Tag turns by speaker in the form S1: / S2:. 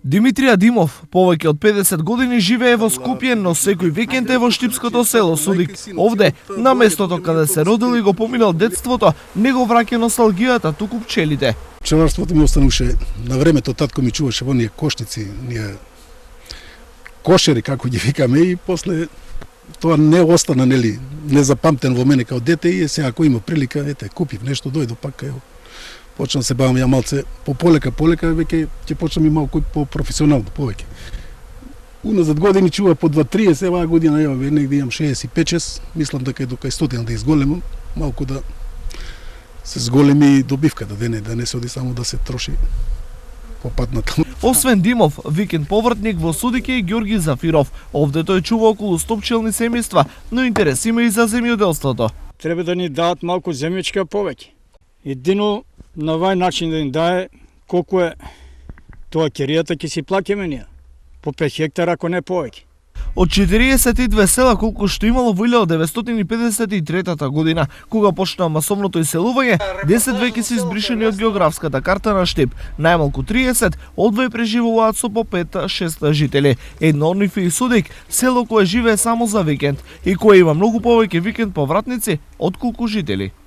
S1: Димитрија Димов повеќе од 50 години живее во Скопје, но секој викенд е во штипското село Судик. Овде, на местото каде се родил и го поминал детството, не го враќа носталгијата, туку пчелите.
S2: Пчеларството ми остануваше на времето, татко ми чуваше во ние коштици, ние кошери како ги викаме, и после тоа не остана, нели, незапамтен во мене као дете, и сега ако има прилика, ете, купив нешто, дојдов пак, ево, почнам се бавам ја малце полека, веќе ќе почнам и малку по професионално повеќе. Уназад години чува по 2-30, еваа година ја негде имам 65-6, мислам дека до кај 100 да изголемам, малку да се зголеми и добивката, да не се оди само да се троши по патната.
S1: Освен Димов, викенд повртник во Судик е и Ѓорги Зафиров. Овде тој чува околу 100 пчелни семејства, но интерес има и за земјоделството.
S3: Треба да ни дадат малку земјичка повеќе. Едино на овај начин да ни дае колку е тоа керијата, ќе си плаќаме ние. По 5 хектара, ако не повеќе.
S1: Од 42 села колку што имало во 1953 година, кога почна масовното иселување, 10 веќе се избришени од географската карта на Штип. Најмалку 30 одвај преживуваат со по 5-6 жители. Едно од нив е и Судик, село кое живее само за викенд и кое има многу повеќе викенд повратници отколку жители.